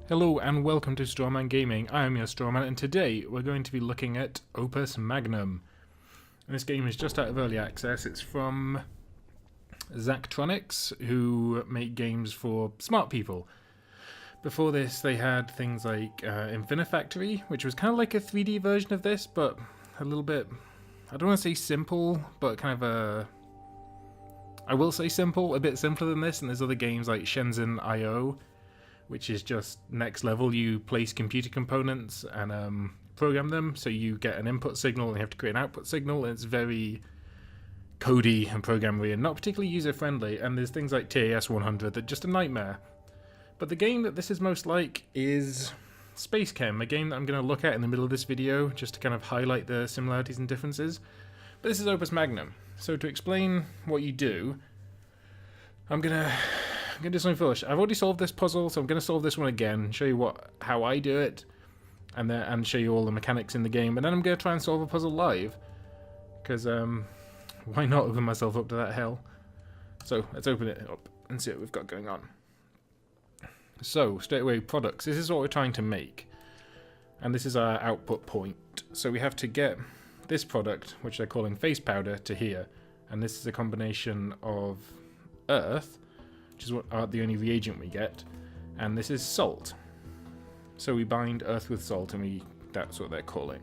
Hello and welcome to Strawman Gaming. I am your Strawman and today we're going to be looking at Opus Magnum. And this game is just out of early access. It's from Zachtronics, who make games for smart people. Before this they had things like Infinifactory, which was kind of like a 3D version of this, but a little bit, I don't want to say simple, but kind of I will say simple, a bit simpler than this. And there's other games like Shenzhen I, which is just next level. You place computer components and program them, so you get an input signal and you have to create an output signal, and it's very codey and programmery and not particularly user-friendly, and there's things like TIS-100 that are just a nightmare. But the game that this is most like is Spacechem, a game that I'm going to look at in the middle of this video just to kind of highlight the similarities and differences. But this is Opus Magnum. So to explain what you do, I'm gonna do something foolish. I've already solved this puzzle, so I'm going to solve this one again, show you how I do it, and show you all the mechanics in the game, and then I'm going to try and solve a puzzle live, because why not open myself up to that hell? So let's open it up and see what we've got going on. So straight away, products. This is what we're trying to make, and this is our output point. So we have to get this product, which they're calling face powder, to here, and this is a combination of earth, which is the only reagent we get, and this is salt. So we bind earth with salt, and that's what they're calling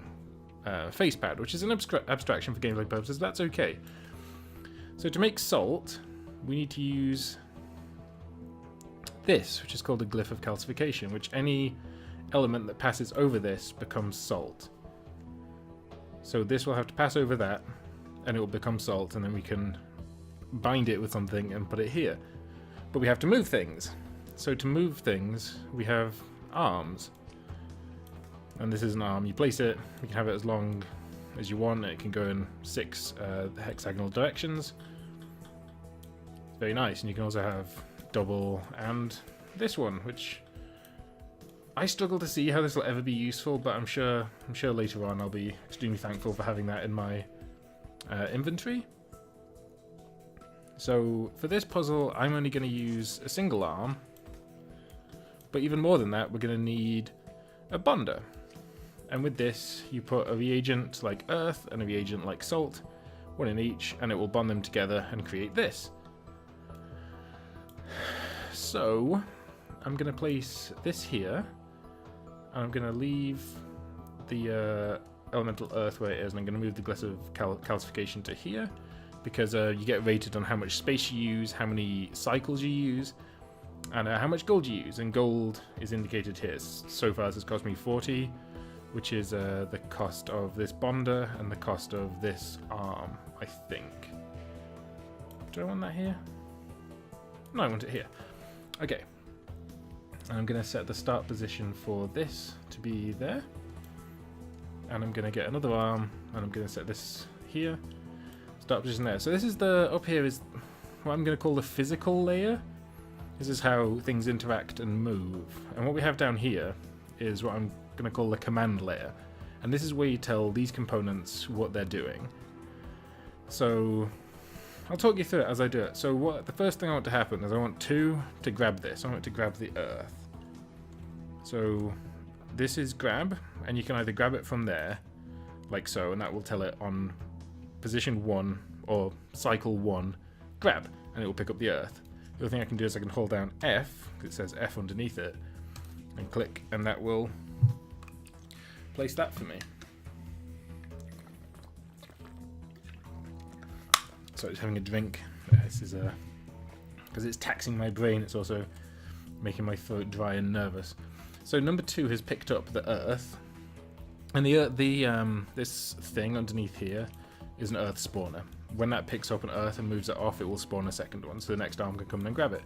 face powder, which is an abstraction for gameplay purposes. That's okay. So to make salt, we need to use this, which is called a glyph of calcification, which any element that passes over this becomes salt. So this will have to pass over that, and it will become salt, and then we can bind it with something and put it here. But we have to move things. So to move things, we have arms. And this is an arm. You place it, you can have it as long as you want. It can go in 6 hexagonal directions. It's very nice. And you can also have double and this one, which I struggle to see how this will ever be useful, but I'm sure later on I'll be extremely thankful for having that in my inventory. So for this puzzle, I'm only going to use a single arm, but even more than that, we're going to need a bonder. And with this, you put a reagent like earth and a reagent like salt, one in each, and it will bond them together and create this. So I'm going to place this here, and I'm going to leave the elemental earth where it is, and I'm going to move the glyph of calcification to here, because you get rated on how much space you use, how many cycles you use, and how much gold you use. And gold is indicated here. So far, this has cost me 40, which is the cost of this bonder and the cost of this arm, I think. Do I want that here? No, I want it here. Okay. And I'm going to set the start position for this to be there. And I'm going to get another arm, and I'm going to set this here. Start position there. So this is up here is what I'm going to call the physical layer. This is how things interact and move. And what we have down here is what I'm going to call the command layer. And this is where you tell these components what they're doing. So I'll talk you through it as I do it. So the first thing I want to happen is I want to grab this. I want it to grab the earth. So this is grab, and you can either grab it from there, like so, and that will tell it on position 1 or cycle 1, grab, and it will pick up the earth. The other thing I can do is I can hold down F, because it says F underneath it, and click, and that will place that for me. So just having a drink. This is because it's taxing my brain, it's also making my throat dry and nervous. So number 2 has picked up the earth, and this thing underneath here is an earth spawner. When that picks up an earth and moves it off, it will spawn a second one, so the next arm can come in and grab it.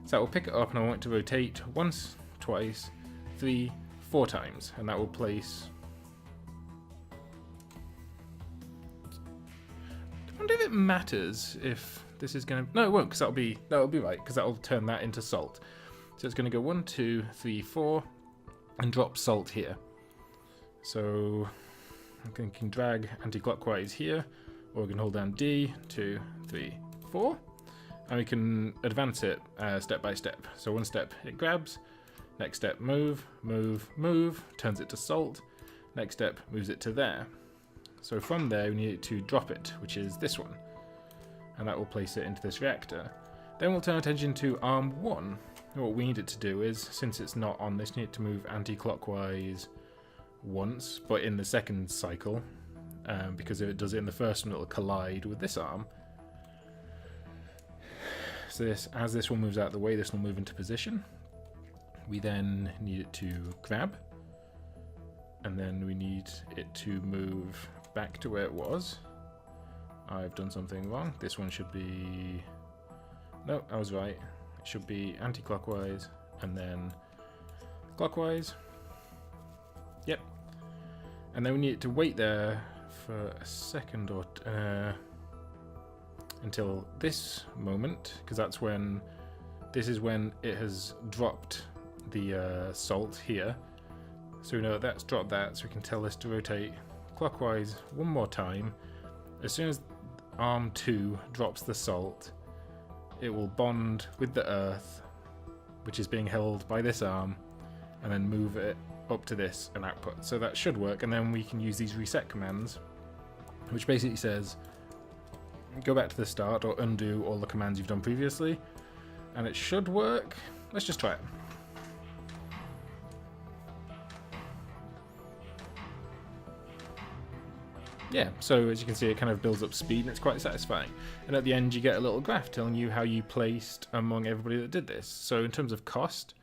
So that will pick it up, and I want it to rotate once, twice, 3, 4 times, and that will place. I wonder if it matters if this is going to. No, it won't, because that'll be right, because that'll turn that into salt. So it's going to go 1, 2, 3, 4, and drop salt here. So I can drag anti-clockwise here, or we can hold down D, 2, 3, 4, and we can advance it step by step. So one step it grabs, Next step, move, move, move, turns it to salt. Next step, moves it to there. So from there, we need it to drop it, which is this one. And that will place it into this reactor. Then we'll turn attention to arm 1. And what we need it to do is, since it's not on this, we need it to move anti-clockwise once, but in the second cycle. Because if it does it in the first one, it'll collide with this arm. So this, as this one moves out of the way, this will move into position. We then need it to grab. And then we need it to move back to where it was. I've done something wrong. This one should be... No, I was right. It should be anti-clockwise and then clockwise. Yep. And then we need it to wait there for a second or until this moment, because that's when this is when it has dropped the salt here. So we know that that's dropped that, so we can tell this to rotate clockwise one more time. As soon as arm 2 drops the salt, it will bond with the earth, which is being held by this arm, and then move it up to this and output. So that should work, and then we can use these reset commands, which basically says go back to the start or undo all the commands you've done previously, and it should work. Let's just try it. Yeah, so as you can see, it kind of builds up speed and it's quite satisfying. And at the end, you get a little graph telling you how you placed among everybody that did this. So in terms of cost,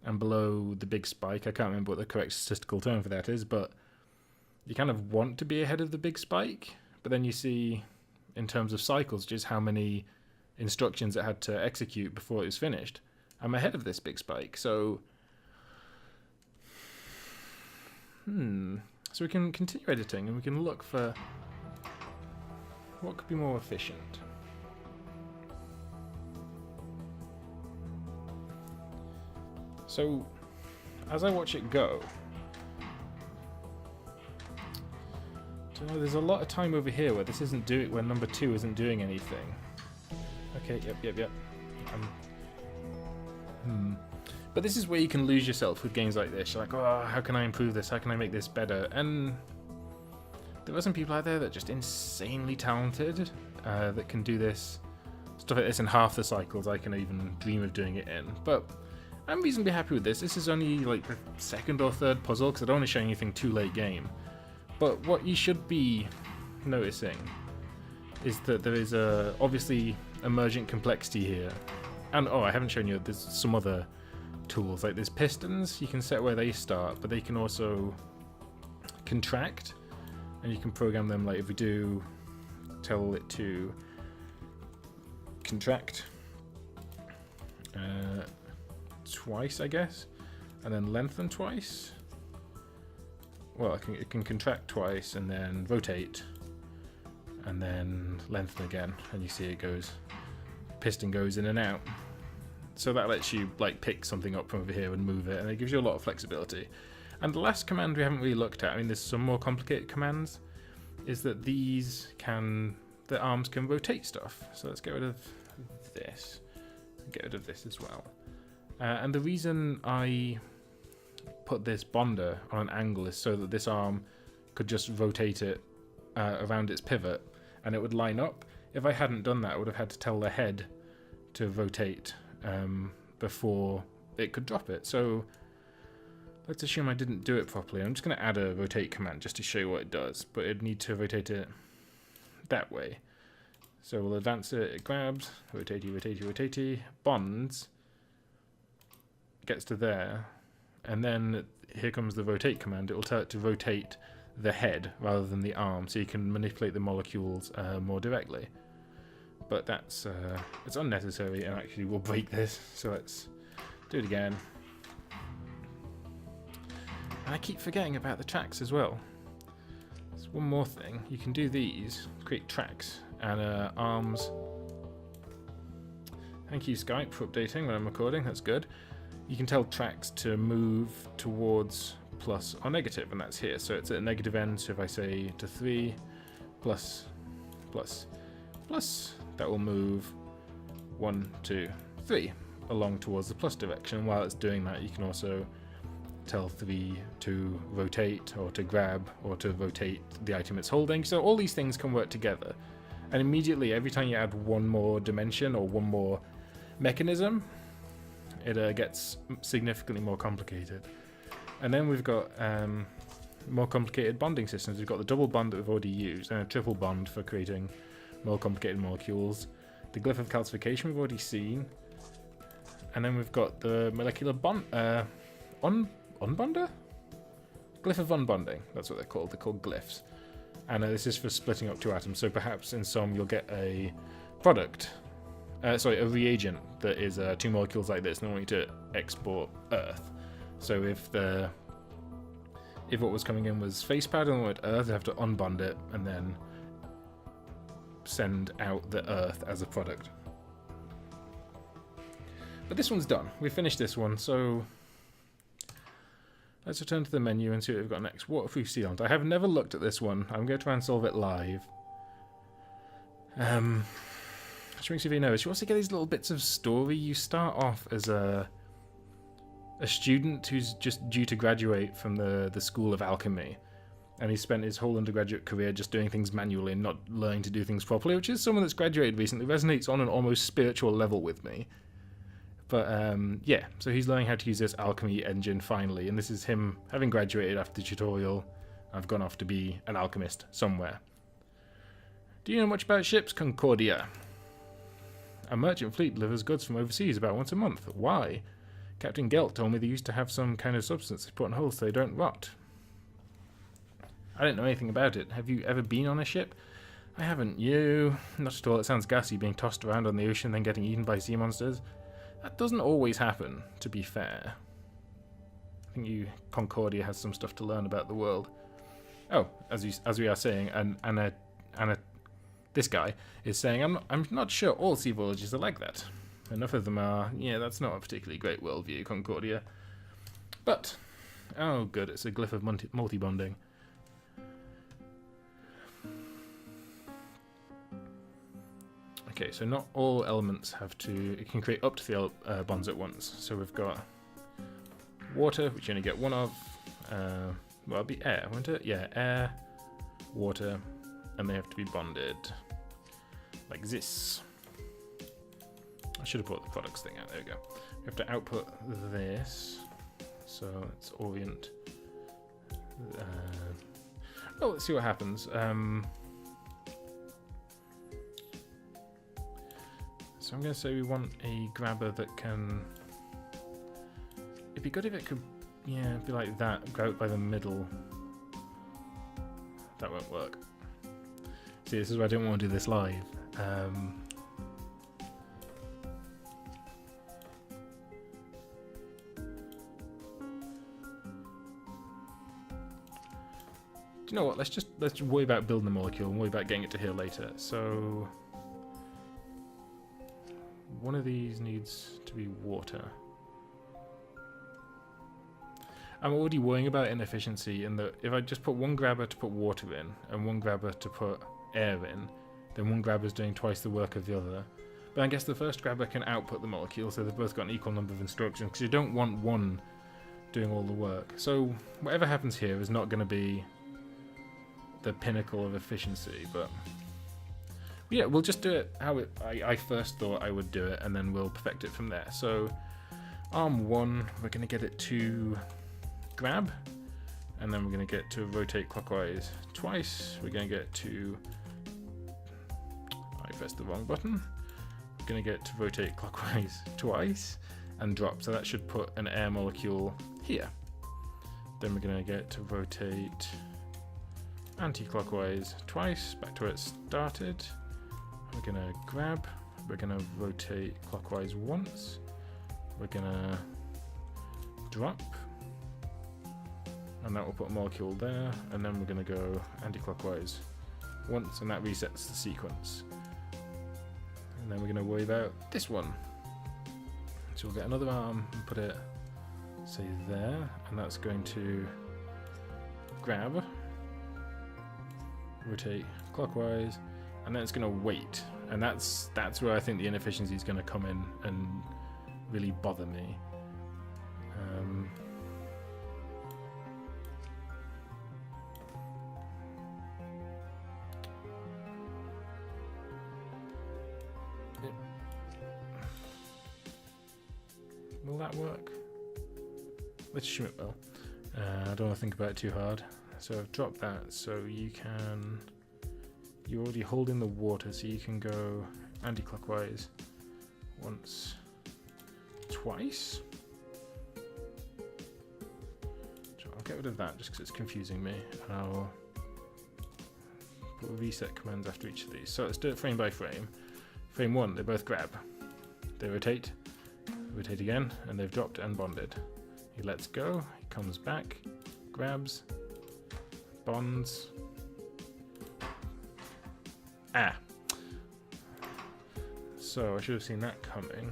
and below the big spike, I can't remember what the correct statistical term for that is, but you kind of want to be ahead of the big spike. But then you see, in terms of cycles, just how many instructions it had to execute before it was finished. I'm ahead of this big spike, so... So we can continue editing and we can look for what could be more efficient. So as I watch it go, there's a lot of time over here where this isn't doing, where number 2 isn't doing anything. Okay, yep. But this is where you can lose yourself with games like this. You're like, oh, how can I improve this? How can I make this better? And there are some people out there that are just insanely talented that can do this stuff like this in half the cycles I can even dream of doing it in. But I'm reasonably happy with this. This is only like the second or third puzzle because I don't want to show anything too late game. But what you should be noticing is that there is obviously emergent complexity here. And I haven't shown you, there's some other tools, like there's pistons, you can set where they start, but they can also contract, and you can program them, like if we do tell it to contract twice, I guess, and then lengthen twice. Well, it can contract twice and then rotate and then lengthen again, and you see it goes, piston goes in and out. So that lets you like pick something up from over here and move it, and it gives you a lot of flexibility. And the last command we haven't really looked at, I mean there's some more complicated commands, is that the arms can rotate stuff. So let's get rid of this, and get rid of this as well. And the reason I put this bonder on an angle is so that this arm could just rotate it around its pivot and it would line up. If I hadn't done that, I would have had to tell the head to rotate before it could drop it. So let's assume I didn't do it properly. I'm just going to add a rotate command just to show you what it does, but it'd need to rotate it that way. So we'll advance it, it grabs, rotatey, bonds, gets to there, and then here comes the rotate command. It will tell it to rotate the head rather than the arm, so you can manipulate the molecules more directly. But that's it's unnecessary and actually will break this, so let's do it again. And I keep forgetting about the tracks as well. There's one more thing. You can do these, create tracks, and arms. Thank you Skype for updating when I'm recording, that's good. You can tell tracks to move towards plus or negative, and that's here. So it's at a negative end, so if I say to 3, plus, plus, plus, that will move 1, 2, 3. along towards the plus direction. While it's doing that, you can also tell 3 to rotate, or to grab, or to rotate the item it's holding. So all these things can work together. And immediately, every time you add one more dimension or one more mechanism, it gets significantly more complicated. And then we've got more complicated bonding systems. We've got the double bond that we've already used, and a triple bond for creating more complicated molecules. The glyph of calcification we've already seen. And then we've got the molecular bond... unbonder? Glyph of unbonding. That's what they're called. They're called glyphs. And this is for splitting up 2 atoms. So perhaps in some you'll get a product... a reagent that is 2 molecules like this, and I want you to export Earth. So if what was coming in was face powder and wanted Earth, I have to unbond it and then send out the Earth as a product. But this one's done. We finished this one, so let's return to the menu and see what we've got next. Waterproof sealant. I have never looked at this one. I'm going to try and solve it live. Which makes you nervous. You also get these little bits of story. You start off as a student who's just due to graduate from the School of Alchemy, and he spent his whole undergraduate career just doing things manually and not learning to do things properly, which is someone that's graduated recently, resonates on an almost spiritual level with me. But yeah, so he's learning how to use this alchemy engine finally, and this is him having graduated after the tutorial. I've gone off to be an alchemist somewhere. Do you know much about ships, Concordia? A merchant fleet delivers goods from overseas about once a month. Why? Captain Gelt told me they used to have some kind of substance they put on hulls so they don't rot. I don't know anything about it. Have you ever been on a ship? I haven't. You? Not at all. It sounds gassy, being tossed around on the ocean then getting eaten by sea monsters. That doesn't always happen, to be fair. I think Concordia has some stuff to learn about the world. Oh, as we are saying, and this guy is saying, I'm not sure all sea voyages are like that. Enough of them are. Yeah, that's not a particularly great worldview, Concordia. But, oh good, it's a glyph of multi-bonding. Okay, so not all elements have to... It can create up to 3 bonds at once. So we've got water, which you only get 1 of. Well, it'll be air, won't it? Yeah, air, water, and they have to be bonded like this. I should have brought the products thing out. There we go. We have to output this. So let's orient. Well, let's see what happens. So I'm going to say we want a grabber that can... It'd be good if it could, yeah, be like that. Grab it by the middle. That won't work. See, this is why I don't want to do this live. Do you know what? Let's worry about building the molecule and worry about getting it to here later. So one of these needs to be water. I'm already worrying about inefficiency in that if I just put one grabber to put water in and one grabber to put air in, then one grabber is doing twice the work of the other. But I guess the first grabber can output the molecule, so they've both got an equal number of instructions, because you don't want one doing all the work. So whatever happens here is not going to be the pinnacle of efficiency, but yeah, we'll just do it how I first thought I would do it, and then we'll perfect it from there. So arm 1, we're going to get it to grab, and then we're going to get to rotate clockwise twice. We're going to get to... I pressed the wrong button. We're going to get to rotate clockwise twice and drop, so that should put an air molecule here. Then we're going to get to rotate anti-clockwise twice, back to where it started. We're going to grab, we're going to rotate clockwise once, we're going to drop, and that will put a molecule there, and then we're going to go anti-clockwise once, and that resets the sequence. And then we're going to worry about this one. So we'll get another arm and put it, say, there, and that's going to grab, rotate clockwise, and then it's going to wait, and that's where I think the inefficiency is going to come in and really bother me. Will that work? Let's assume it will. I don't want to think about it too hard. So I've dropped that so you can... You're already holding the water, so you can go anti-clockwise once, twice. So I'll get rid of that just because it's confusing me. I'll put reset commands after each of these. So let's do it frame by frame. Frame 1, they both grab. They rotate again, and they've dropped and bonded. He lets go, he comes back, grabs, bonds. So I should have seen that coming.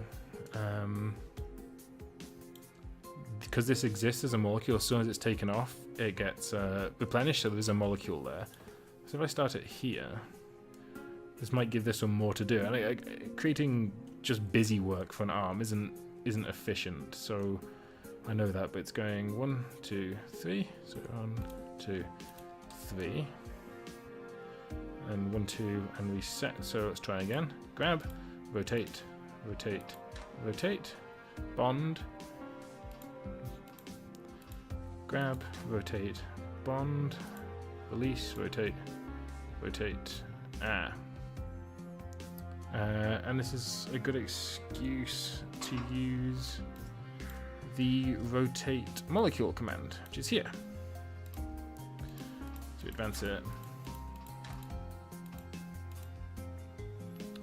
Because this exists as a molecule, as soon as it's taken off, it gets replenished, so there's a molecule there. So if I start it here, this might give this one more to do. And creating just busy work for an arm isn't efficient, so I know that, but it's going 1, 2, 3. So 1, 2, 3. And 1, 2, and reset. So let's try again. Grab, rotate, rotate, rotate, bond, grab, rotate, bond, release, rotate, rotate, and this is a good excuse to use the rotate molecule command, which is here. So advance it.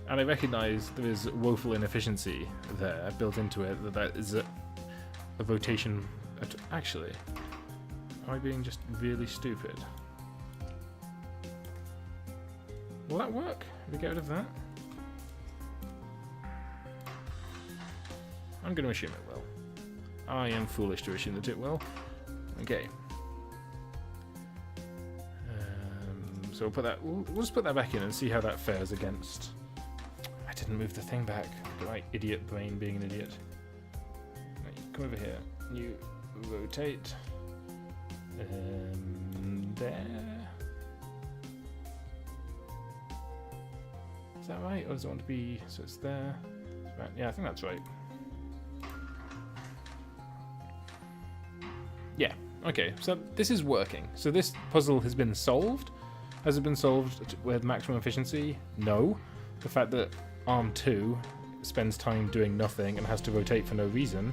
And I recognize there is woeful inefficiency there built into it, that is a rotation. Actually, am I being just really stupid? Will that work? Will we get rid of that? I'm going to assume it will. I am foolish to assume that it will. Okay. So we'll put that. We'll just put that back in and see how that fares against. I didn't move the thing back. Right, idiot brain being an idiot. Right, come over here. You rotate. There. Is that right? Or does it want to be? So it's there. Right. Yeah, I think that's right. Yeah. Okay. So this is working. So this puzzle has been solved. Has it been solved with maximum efficiency? No. The fact that Arm 2 spends time doing nothing and has to rotate for no reason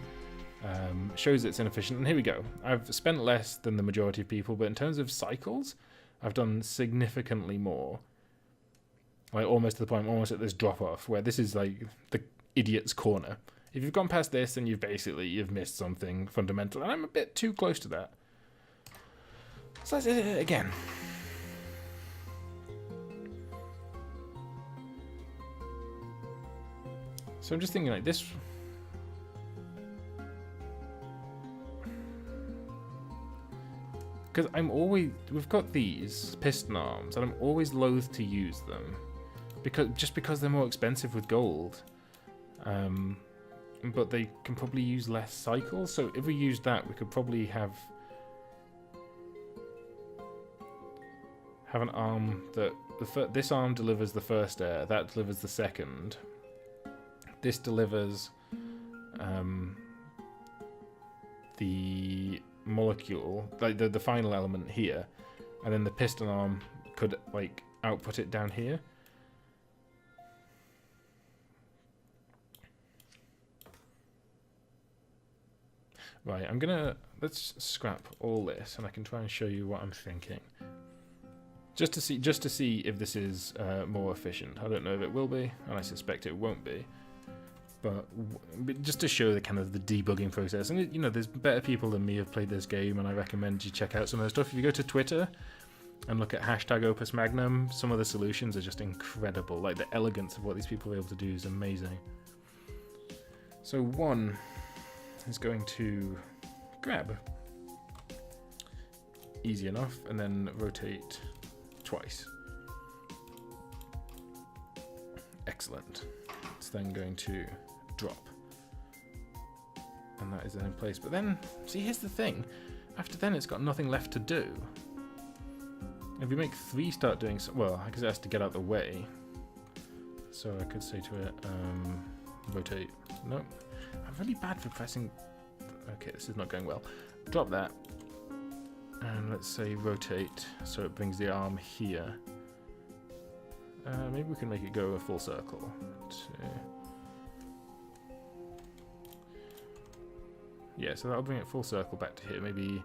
shows it's inefficient. And here we go. I've spent less than the majority of people, but in terms of cycles, I've done significantly more. Like almost to the point, almost at this drop off, where this is like the idiot's corner. If you've gone past this, then you've missed something fundamental, and I'm a bit too close to that. So let's again. So I'm just thinking like this. Because we've got these piston arms, and I'm always loath to use them, because they're more expensive with gold. But they can probably use less cycles. So if we used that, we could probably have an arm that this arm delivers the first air, that delivers the second. This delivers the molecule, like the final element here, and then the piston arm could like output it down here. Right, let's scrap all this, and I can try and show you what I'm thinking. Just to see if this is more efficient. I don't know if it will be, and I suspect it won't be. But just to show the kind of the debugging process, and you know, there's better people than me who've played this game, and I recommend you check out some of the stuff. If you go to Twitter and look at hashtag Opus Magnum, some of the solutions are just incredible. Like the elegance of what these people are able to do is amazing. So one is going to grab, easy enough, and then rotate twice. Excellent. It's then going to drop. And that is then in place. But then, see, here's the thing. After then, it's got nothing left to do. If you make 3 start doing so, well, I guess it has to get out of the way. So I could say to it, rotate. Nope. I'm really bad for pressing. Okay, this is not going well. Drop that. And let's say rotate, so it brings the arm here. Maybe we can make it go a full circle. Yeah, so that'll bring it full circle back to here. Maybe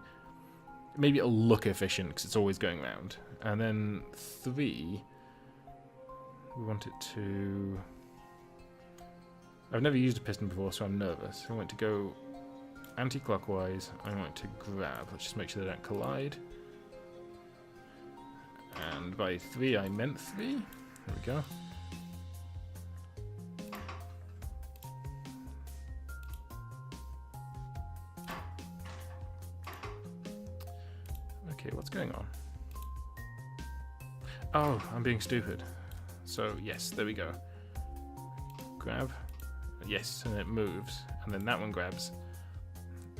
it'll look efficient because it's always going round. And then 3, we want it to... I've never used a piston before, so I'm nervous. I want it to go anti-clockwise. I want it to grab. Let's just make sure they don't collide. And by 3, I meant 3. There we go. Okay, what's going on? Oh, I'm being stupid. So, yes, there we go. Grab. Yes, and it moves. And then that one grabs.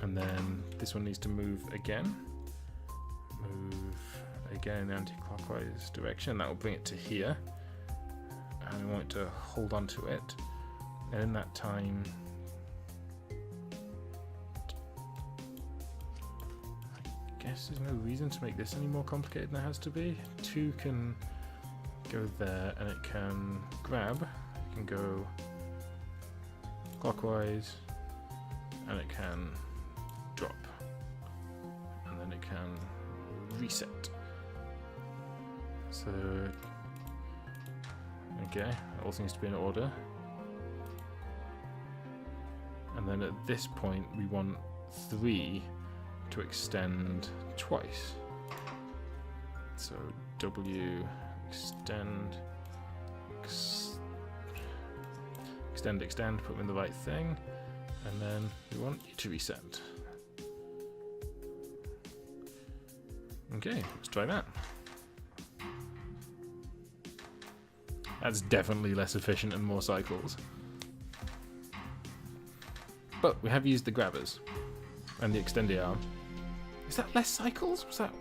And then this one needs to move again. Move again in the anti-clockwise direction. That will bring it to here. And I want it to hold on to it. And in that time... I guess there's no reason to make this any more complicated than it has to be. 2 can go there, and it can grab. It can go clockwise, and it can drop. And then it can reset. So, okay, that all seems to be in order. And then at this point, we want 3 to extend twice. So W, extend, extend, put them in the right thing, and then we want you to reset. Okay, let's try that. That's definitely less efficient and more cycles. But we have used the grabbers and the extendy arm. Is that less cycles? Was that...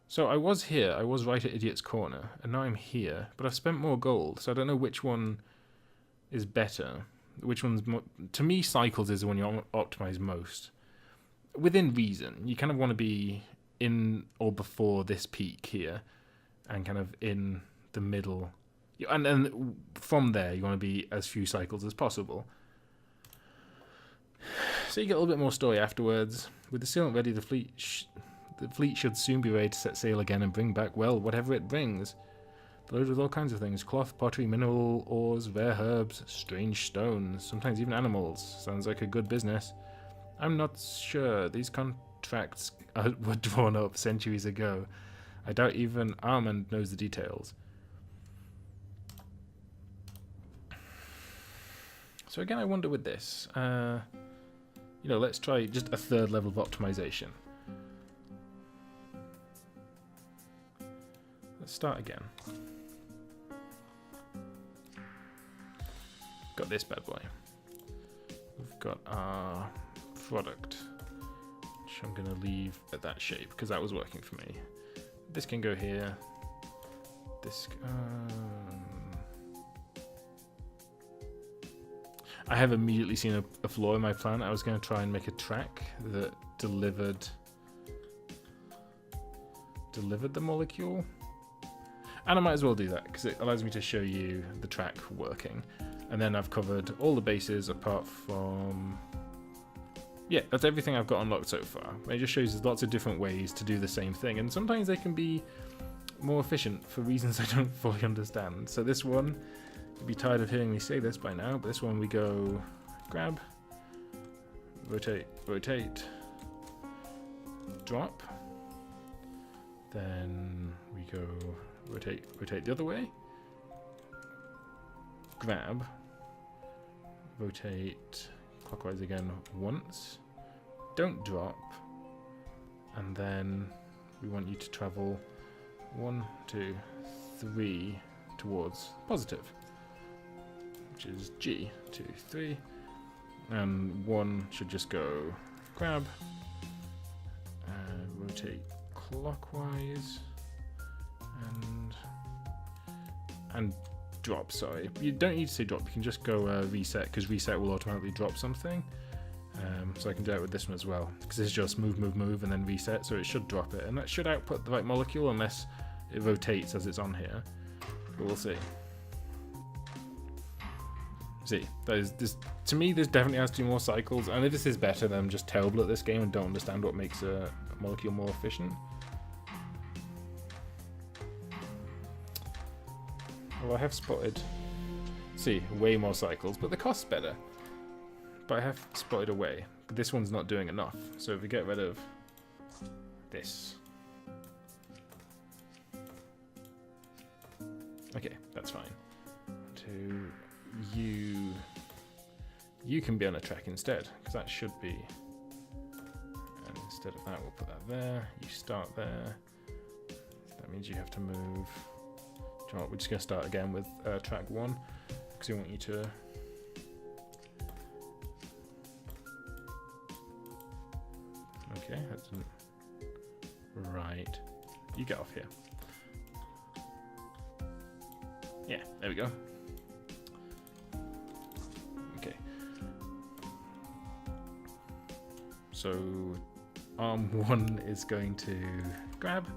So I was here, I was right at Idiot's Corner, and now I'm here, but I've spent more gold, so I don't know which one is better. Which one's more... To me, cycles is the one you optimize most. Within reason. You kind of want to be in or before this peak here, and kind of in the middle. And from there, you want to be as few cycles as possible. So you get a little bit more story afterwards. With the sealant ready, the fleet should soon be ready to set sail again and bring back, well, whatever it brings. Loaded with all kinds of things. Cloth, pottery, mineral ores, rare herbs, strange stones, sometimes even animals. Sounds like a good business. I'm not sure. These contracts were drawn up centuries ago. I doubt even Armand knows the details. So again, I wonder with this, let's try just a 3rd level of optimization. Let's start again. Got this bad boy. We've got our product, which I'm going to leave at that shape because that was working for me. This can go here. This... I have immediately seen a flaw in my plan. I was going to try and make a track that delivered the molecule. And I might as well do that because it allows me to show you the track working. And then I've covered all the bases apart from... Yeah, that's everything I've got unlocked so far. It just shows there's lots of different ways to do the same thing. And sometimes they can be more efficient for reasons I don't fully understand. So this one... You'd be tired of hearing me say this by now, but this one we go grab, rotate, rotate, drop, then we go rotate, rotate the other way, grab, rotate clockwise again once, don't drop, and then we want you to travel 1, 2, 3 towards positive. which is G, 2, 3, and 1 should just go grab, rotate clockwise, and drop, sorry. You don't need to say drop, you can just go reset, because reset will automatically drop something. So I can do it with this one as well, because it's just move, move, move, and then reset, so it should drop it. And that should output the right molecule, unless it rotates as it's on here. But we'll see. See, to me, this definitely has to do more cycles. I know this is better than I'm just terrible at this game and don't understand what makes a molecule more efficient. Well, I have spotted, see, way more cycles, but the cost's better. But I have spotted a way. This one's not doing enough. So if we get rid of this. Okay, that's fine. To you can be on a track instead, because that should be. And instead of that, we'll put that there. You start there. That means you have to move. Do you know what, we're just going to start again with track 1, because we want you to. Okay, that didn't. Right. You get off here. Yeah, there we go. Okay. So, arm 1 is going to grab.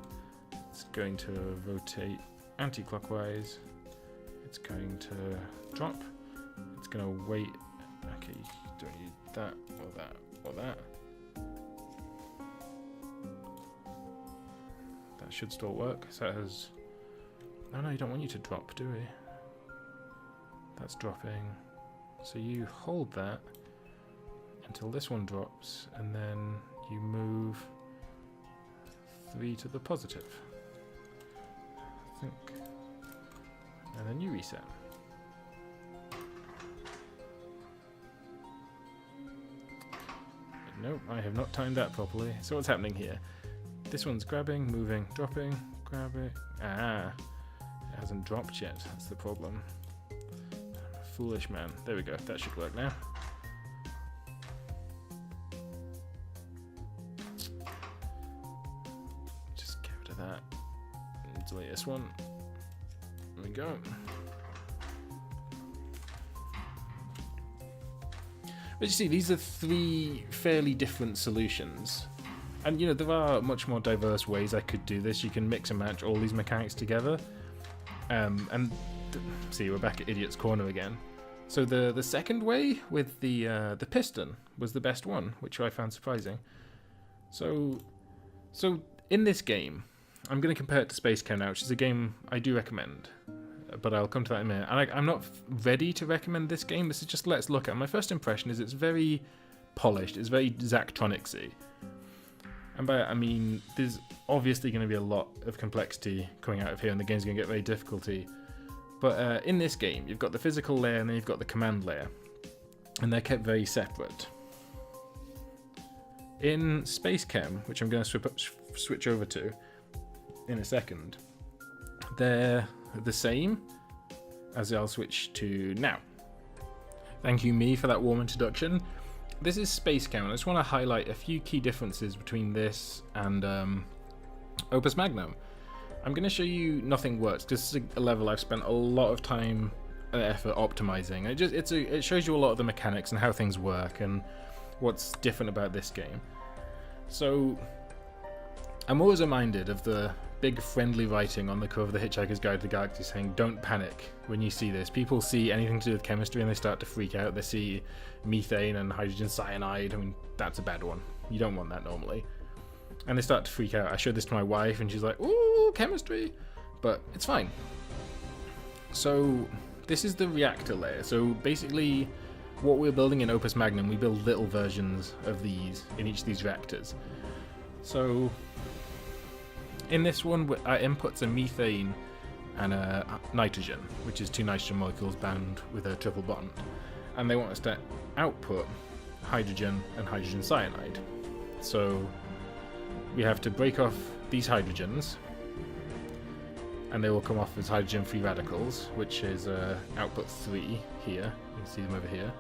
It's going to rotate anti-clockwise. It's going to drop. It's going to wait. Okay, you don't need that or that or that. That should still work. So it has. No, you don't want you to drop, do we? That's dropping. So you hold that until this one drops, and then you move 3 to the positive. I think. And then you reset. Nope, I have not timed that properly. So what's happening here? This one's grabbing, moving, dropping, grab it. Ah, it hasn't dropped yet. That's the problem. Foolish man. There we go. That should work now. Just get rid of that. And delete this one. There we go. But you see, these are 3 fairly different solutions. And, you know, there are much more diverse ways I could do this. You can mix and match all these mechanics together. See, we're back at Idiot's Corner again. So the second way with the piston was the best one, which I found surprising. So in this game, I'm going to compare it to Spacechem now, which is a game I do recommend. But I'll come to that in a minute. And I'm not ready to recommend this game. This is just let's look at it. My first impression is it's very polished. It's very Zachtronics-y. And by that I mean there's obviously going to be a lot of complexity coming out of here, and the game's going to get very difficulty. But in this game, you've got the physical layer and then you've got the command layer, and they're kept very separate. In Spacechem, which I'm going to switch over to in a second, they're the same, as I'll switch to now. Thank you, me, for that warm introduction. This is Spacechem. I just want to highlight a few key differences between this and Opus Magnum. I'm going to show you nothing works, because this is a level I've spent a lot of time and effort optimizing. It shows you a lot of the mechanics and how things work and what's different about this game. So I'm always reminded of the big friendly writing on the cover of The Hitchhiker's Guide to the Galaxy saying, don't panic when you see this. People see anything to do with chemistry and they start to freak out. They see methane and hydrogen cyanide. I mean, that's a bad one. You don't want that normally. And they start to freak out. I showed this to my wife and she's like, ooh, chemistry. But it's fine. So this is the reactor layer. So basically what we're building in Opus Magnum, we build little versions of these in each of these reactors. So in this one, our inputs are methane and nitrogen, which is 2 nitrogen molecules bound with a triple bond. And they want us to output hydrogen and hydrogen cyanide. So we have to break off these hydrogens, and they will come off as hydrogen free radicals, which is output 3 here. You can see them over here.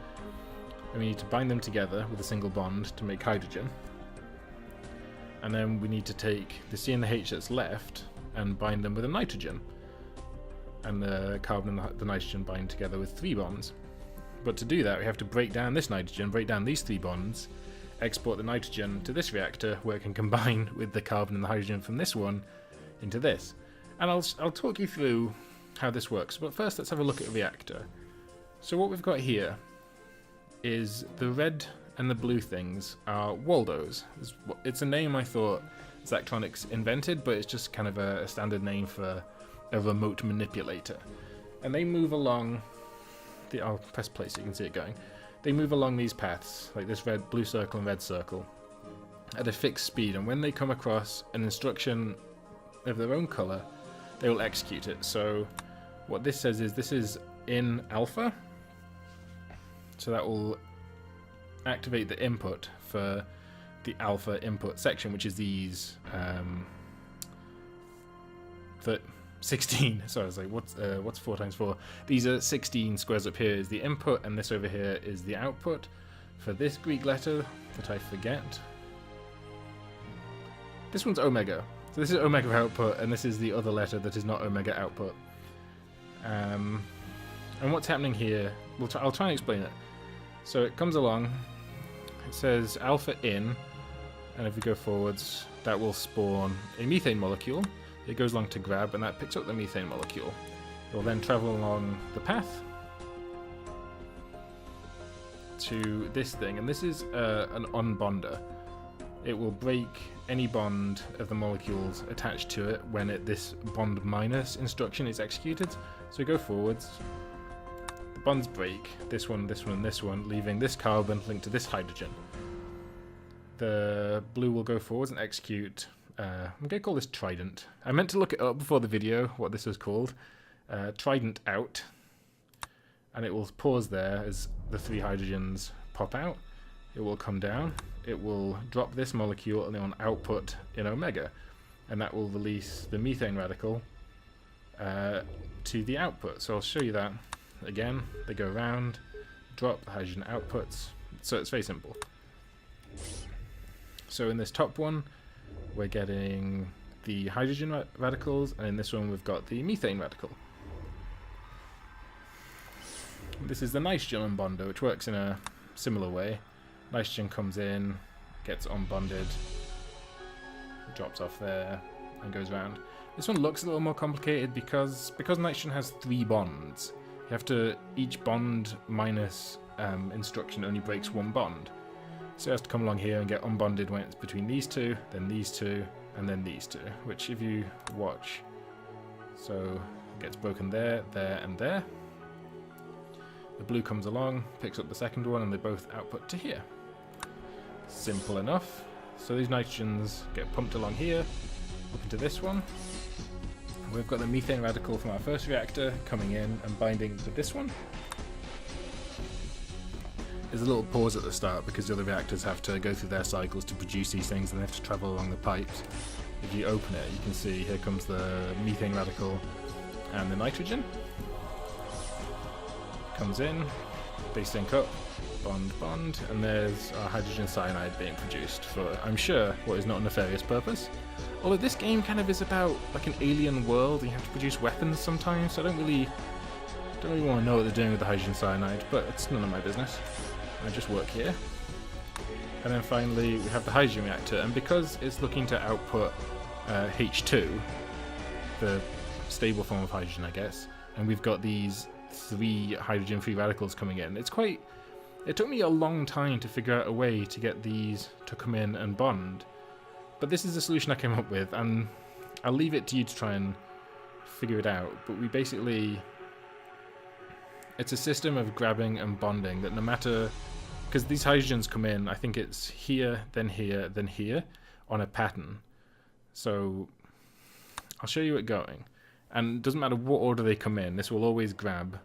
And we need to bind them together with a single bond to make hydrogen. And then we need to take the C and the H that's left and bind them with a nitrogen. And the carbon and the nitrogen bind together with 3 bonds. But to do that, we have to break down this nitrogen, break down these 3 bonds, export the nitrogen to this reactor where it can combine with the carbon and the hydrogen from this one into this. And I'll talk you through how this works. But first, let's have a look at a reactor. So what we've got here is the red and the blue things are Waldos. It's a name I thought Zachtronics invented, but it's just kind of a standard name for a remote manipulator. And they move along I'll press play so you can see it going. They move along these paths, like this blue circle and red circle, at a fixed speed, and when they come across an instruction of their own color, they will execute it. So what this says is this is in alpha, so that will activate the input for the alpha input section, which is these 16. Sorry, I was like, what's 4 times 4? These are 16 squares up here is the input, and this over here is the output for this Greek letter that I forget. This one's omega. So this is omega output, and this is the other letter that is not omega output. And what's happening here, I'll try and explain it. So it comes along, it says alpha in, and if we go forwards, that will spawn a methane molecule. It goes along to grab, and that picks up the methane molecule. It will then travel along the path to this thing, and this is an unbonder. It will break any bond of the molecules attached to it when this bond minus instruction is executed. So we go forwards, the bonds break, this one, this one, and this one, leaving this carbon linked to this hydrogen. The blue will go forwards and execute. I'm going to call this Trident. I meant to look it up before the video, what this was called. Trident out. And it will pause there as the 3 hydrogens pop out. It will come down. It will drop this molecule and on output in omega. And that will release the methane radical to the output. So I'll show you that again. They go around, drop the hydrogen outputs. So it's very simple. So in this top one, we're getting the hydrogen radicals, and in this one we've got the methane radical. This is the nitrogen unbonder, which works in a similar way. Nitrogen comes in, gets unbonded, drops off there, and goes around. This one looks a little more complicated because nitrogen has 3 bonds. You have to, each bond minus instruction only breaks 1 bond. So it has to come along here and get unbonded when it's between these 2, then these 2, and then these 2, which if you watch, so it gets broken there, there, and there. The blue comes along, picks up the second one, and they both output to here. Simple enough. So these nitrogens get pumped along here, up into this one. We've got the methane radical from our first reactor coming in and binding with this one. There's a little pause at the start because the other reactors have to go through their cycles to produce these things, and they have to travel along the pipes. If you open it, you can see here comes the methane radical and the nitrogen. Comes in, they sync up, bond, bond, and there's our hydrogen cyanide being produced for, I'm sure, what is not a nefarious purpose. Although this game kind of is about like an alien world, and you have to produce weapons sometimes, so I don't really want to know what they're doing with the hydrogen cyanide, but it's none of my business. I just work here. And then finally we have the hydrogen reactor, and because it's looking to output H2, the stable form of hydrogen I guess, and we've got these 3 hydrogen free radicals coming in, it took me a long time to figure out a way to get these to come in and bond. But this is the solution I came up with, and I'll leave it to you to try and figure it out. But we basically, it's a system of grabbing and bonding that no matter, because these hydrogens come in, I think it's here, then here, then here, on a pattern. So I'll show you it going. And it doesn't matter what order they come in, this will always grab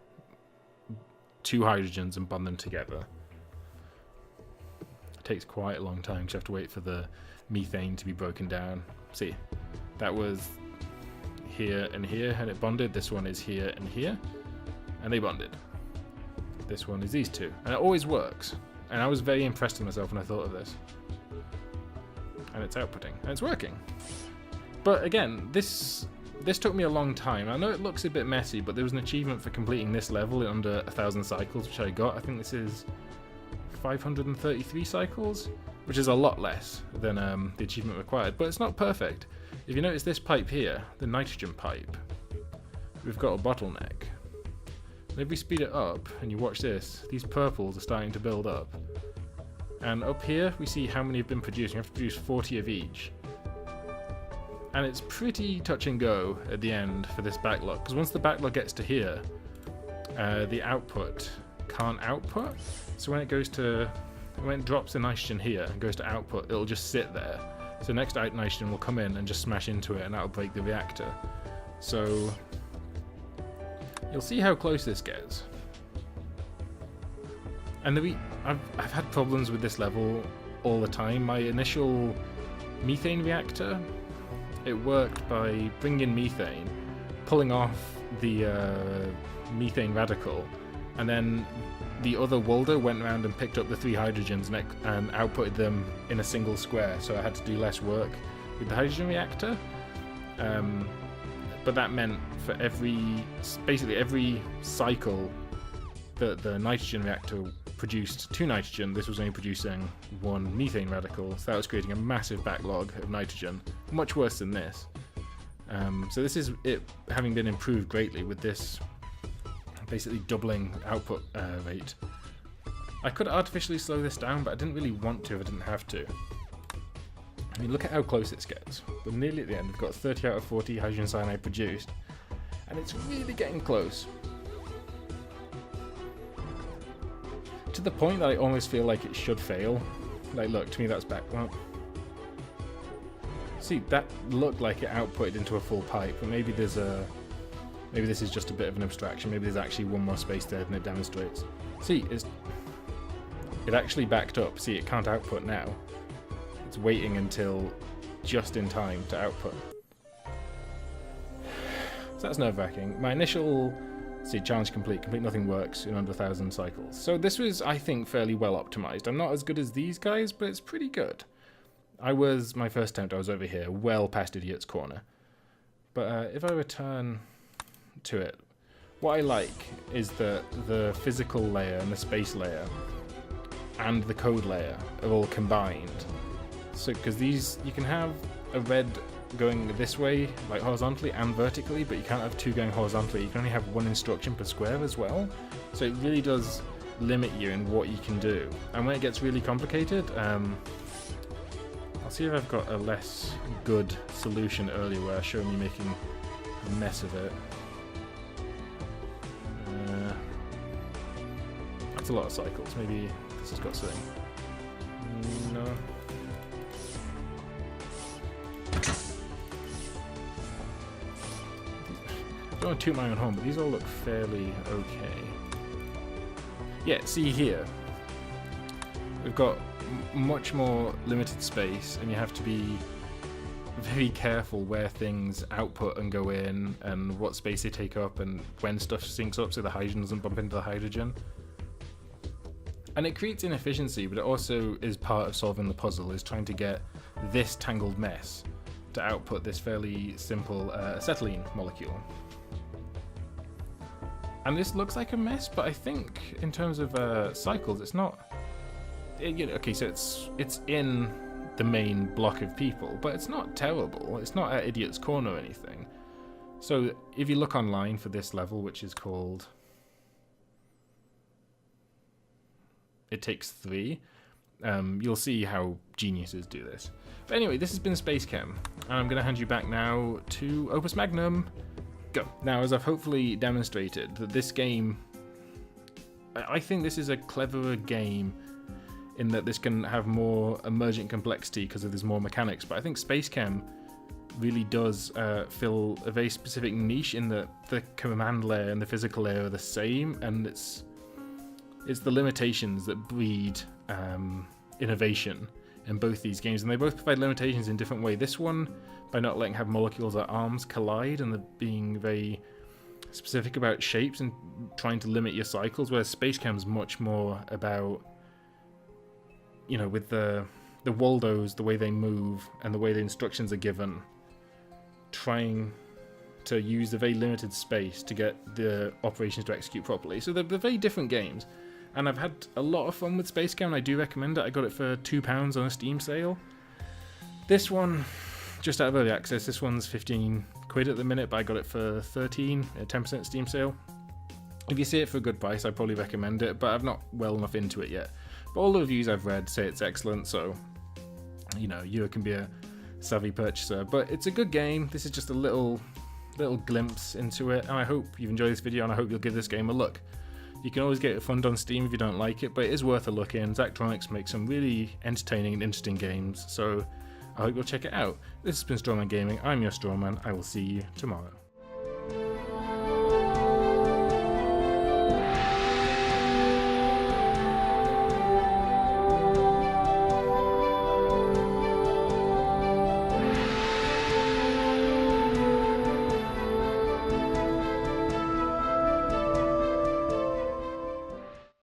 2 hydrogens and bond them together. It takes quite a long time because you have to wait for the methane to be broken down. See, that was here and here, and it bonded. This one is here and here, and they bonded. This one is these two, and it always works. And I was very impressed with myself when I thought of this. And it's outputting, and it's working. But again, this took me a long time. I know it looks a bit messy, but there was an achievement for completing this level in under 1,000 cycles, which I got. I think this is 533 cycles, which is a lot less than the achievement required, but it's not perfect. If you notice this pipe here, the nitrogen pipe, we've got a bottleneck. And if we speed it up, and you watch this, these purples are starting to build up. And up here, we see how many have been produced. You have to produce 40 of each. And it's pretty touch and go at the end for this backlog, because once the backlog gets to here, the output can't output. So when it drops the nitrogen here and goes to output, it'll just sit there. So next nitrogen will come in and just smash into it, and that'll break the reactor. So you'll see how close this gets. And I've had problems with this level all the time. My initial methane reactor, it worked by bringing in methane, pulling off the methane radical, and then the other welder went around and picked up the 3 hydrogens and outputted them in a single square, so I had to do less work with the hydrogen reactor. But that meant for basically every cycle that the nitrogen reactor produced 2 nitrogen, this was only producing 1 methane radical, so that was creating a massive backlog of nitrogen, much worse than this. So this is it having been improved greatly with this basically doubling output rate. I could artificially slow this down, but I didn't really want to if I didn't have to. I mean, look at how close this gets. We're nearly at the end. We've got 30 out of 40 hydrogen cyanide produced, and it's really getting close. To the point that I almost feel like it should fail. Like, look, to me that's back. Well, see, that looked like it outputted into a full pipe, but maybe this is just a bit of an abstraction. Maybe there's actually one more space there than it demonstrates. See, it actually backed up. See, it can't output now. It's waiting until just in time to output. So that's nerve-wracking. My initial challenge complete nothing works in under 1,000 cycles. So this was, I think, fairly well optimized. I'm not as good as these guys, but it's pretty good. My first attempt, I was over here, well past Idiot's Corner. But if I return to it, what I like is that the physical layer and the space layer and the code layer are all combined. So, because these, you can have a red going this way, like horizontally and vertically, but you can't have 2 going horizontally. You can only have 1 instruction per square as well. So it really does limit you in what you can do. And when it gets really complicated, I'll see if I've got a less good solution earlier where I show me making a mess of it. That's a lot of cycles. Maybe this has got something. No. I don't want to toot my own horn, but these all look fairly okay. Yeah, see here. We've got much more limited space, and you have to be very careful where things output and go in, and what space they take up, and when stuff syncs up so the hydrogen doesn't bump into the hydrogen. And it creates inefficiency, but it also is part of solving the puzzle, is trying to get this tangled mess to output this fairly simple acetylene molecule. And this looks like a mess, but I think in terms of cycles, it's not. Okay, so it's in the main block of people, but it's not terrible. It's not at Idiot's Corner or anything. So if you look online for this level, which is called It Takes 3, you'll see how geniuses do this. But anyway, this has been Spacechem, and I'm going to hand you back now to Opus Magnum. Go. Now, as I've hopefully demonstrated, that this game, I think this is a cleverer game in that this can have more emergent complexity because there's more mechanics, but I think Spacechem really does fill a very specific niche in that the command layer and the physical layer are the same, and it's the limitations that breed innovation in both these games, and they both provide limitations in different way. This one, by not letting have molecules or arms collide, and being very specific about shapes and trying to limit your cycles, whereas Spacechem's much more about, you know, with the Waldos, the way they move and the way the instructions are given, trying to use the very limited space to get the operations to execute properly. So they're very different games, and I've had a lot of fun with Spacechem. I do recommend it. I got it for £2 on a Steam sale. This one, just out of early access, this one's 15 quid at the minute, but I got it for 13 at 10% Steam sale. If you see it for a good price, I'd probably recommend it, but I'm not well enough into it yet. But all the reviews I've read say it's excellent, so, you know, you can be a savvy purchaser. But it's a good game. This is just a little glimpse into it, and I hope you've enjoyed this video, and I hope you'll give this game a look. You can always get it funded on Steam if you don't like it, but it is worth a look in. Zachtronics makes some really entertaining and interesting games, so I hope you'll check it out. This has been Strawman Gaming. I'm your Strawman. I will see you tomorrow.